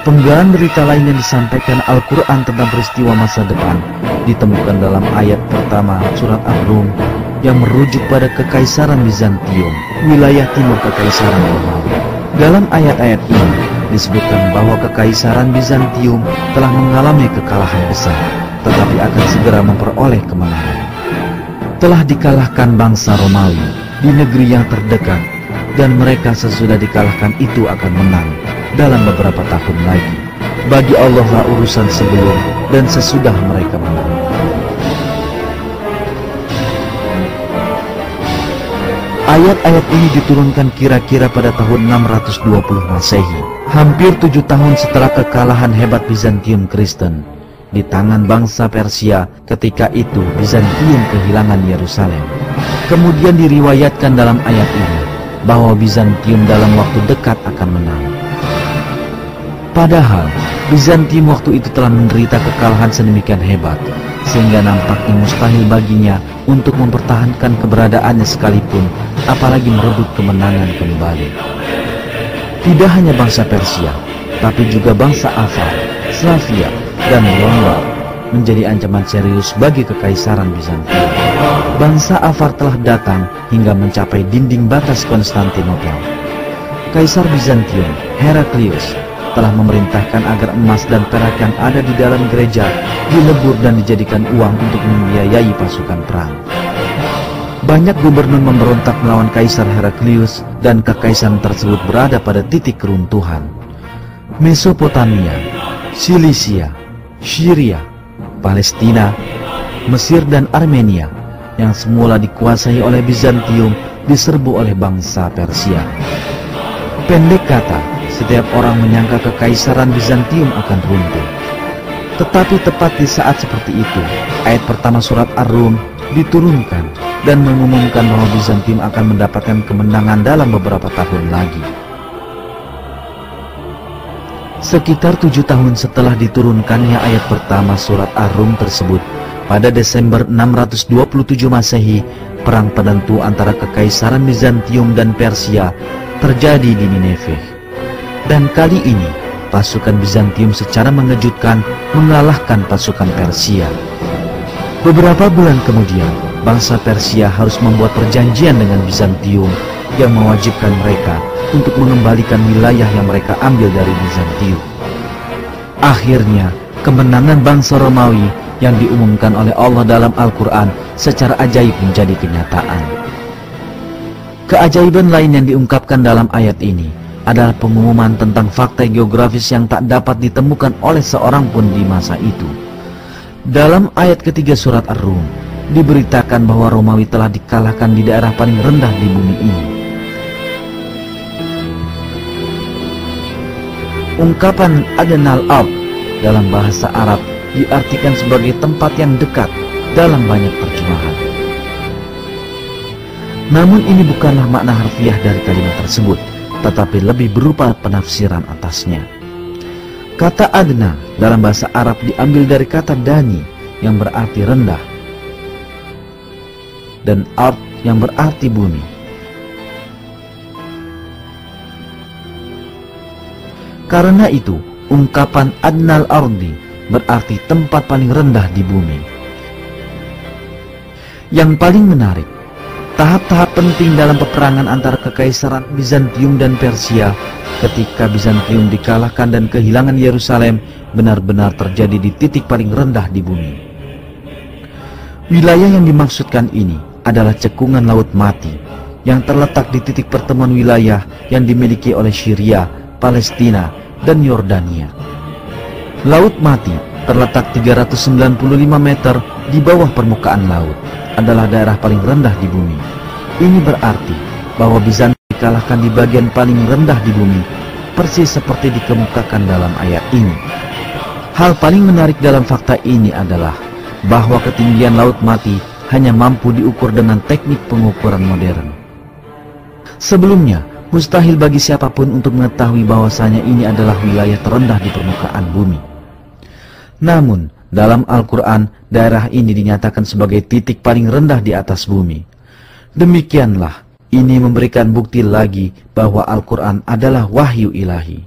Penggalan berita lain yang disampaikan Al-Quran tentang peristiwa masa depan ditemukan dalam ayat pertama surat Ar-Rum yang merujuk pada Kekaisaran Bizantium, wilayah timur Kekaisaran Romawi. Dalam ayat-ayat ini disebutkan bahwa Kekaisaran Bizantium telah mengalami kekalahan besar, tetapi akan segera memperoleh kemenangan. Telah dikalahkan bangsa Romawi di negeri yang terdekat, dan mereka sesudah dikalahkan itu akan menang dalam beberapa tahun lagi. Bagi Allah lah urusan sebelum dan sesudah mereka menang. Ayat-ayat ini diturunkan kira-kira pada tahun 620 Masehi, hampir 7 tahun setelah kekalahan hebat Bizantium Kristen di tangan bangsa Persia. Ketika itu Bizantium kehilangan Yerusalem. Kemudian diriwayatkan dalam ayat ini bahwa Bizantium dalam waktu dekat akan menang. Padahal Bizantium waktu itu telah menderita kekalahan sedemikian hebat, sehingga nampaknya mustahil baginya untuk mempertahankan keberadaannya sekalipun, apalagi merebut kemenangan kembali. Tidak hanya bangsa Persia, tapi juga bangsa Avar, Slavia, dan Lombard menjadi ancaman serius bagi Kekaisaran Bizantium. Bangsa Avar telah datang hingga mencapai dinding batas Konstantinopel. Kaisar Bizantium, Heraklius, telah memerintahkan agar emas dan perak yang ada di dalam gereja dilebur dan dijadikan uang untuk membiayai pasukan perang. Banyak gubernur memberontak melawan Kaisar Heraklius, dan kekaisaran tersebut berada pada titik keruntuhan. Mesopotamia, Silisia, Syria, Palestina, Mesir, dan Armenia yang semula dikuasai oleh Bizantium diserbu oleh bangsa Persia. Pendek kata, setiap orang menyangka Kekaisaran Bizantium akan runtuh. Tetapi tepat di saat seperti itu, ayat pertama surat Ar-Rum diturunkan dan mengumumkan bahwa Bizantium akan mendapatkan kemenangan dalam beberapa tahun lagi. Sekitar 7 tahun setelah diturunkannya ayat pertama surat Ar-Rum tersebut, pada Desember 627 Masehi, perang penentu antara Kekaisaran Bizantium dan Persia terjadi di Nineveh. Dan kali ini pasukan Bizantium secara mengejutkan mengalahkan pasukan Persia. Beberapa bulan kemudian, bangsa Persia harus membuat perjanjian dengan Bizantium yang mewajibkan mereka untuk mengembalikan wilayah yang mereka ambil dari Bizantium. Akhirnya, kemenangan bangsa Romawi yang diumumkan oleh Allah dalam Al-Quran secara ajaib menjadi kenyataan. Keajaiban lain yang diungkapkan dalam ayat ini adalah pengumuman tentang fakta geografis yang tak dapat ditemukan oleh seorang pun di masa itu. Dalam ayat ketiga surat Ar-Rum diberitakan bahwa Romawi telah dikalahkan di daerah paling rendah di bumi ini. Ungkapan Adnal Ard dalam bahasa Arab diartikan sebagai tempat yang dekat dalam banyak terjemahan. Namun ini bukanlah makna harfiah dari kalimat tersebut, tetapi lebih berupa penafsiran atasnya. Kata adna dalam bahasa Arab diambil dari kata dani yang berarti rendah, dan ard yang berarti bumi. Karena itu, ungkapan adnal ardi berarti tempat paling rendah di bumi. Yang paling menarik, tahap-tahap penting dalam peperangan antara Kekaisaran Bizantium dan Persia ketika Bizantium dikalahkan dan kehilangan Yerusalem benar-benar terjadi di titik paling rendah di bumi. Wilayah yang dimaksudkan ini adalah cekungan Laut Mati yang terletak di titik pertemuan wilayah yang dimiliki oleh Syria, Palestina, dan Yordania. Laut Mati terletak 395 meter di bawah permukaan laut, adalah daerah paling rendah di bumi. Ini berarti bahwa Bizantium dikalahkan di bagian paling rendah di bumi, persis seperti dikemukakan dalam ayat ini. Hal paling menarik dalam fakta ini adalah bahwa ketinggian Laut Mati hanya mampu diukur dengan teknik pengukuran modern. Sebelumnya, mustahil bagi siapapun untuk mengetahui bahwasanya ini adalah wilayah terendah di permukaan bumi. Namun, dalam Al-Quran, daerah ini dinyatakan sebagai titik paling rendah di atas bumi. Demikianlah, ini memberikan bukti lagi bahwa Al-Quran adalah wahyu ilahi.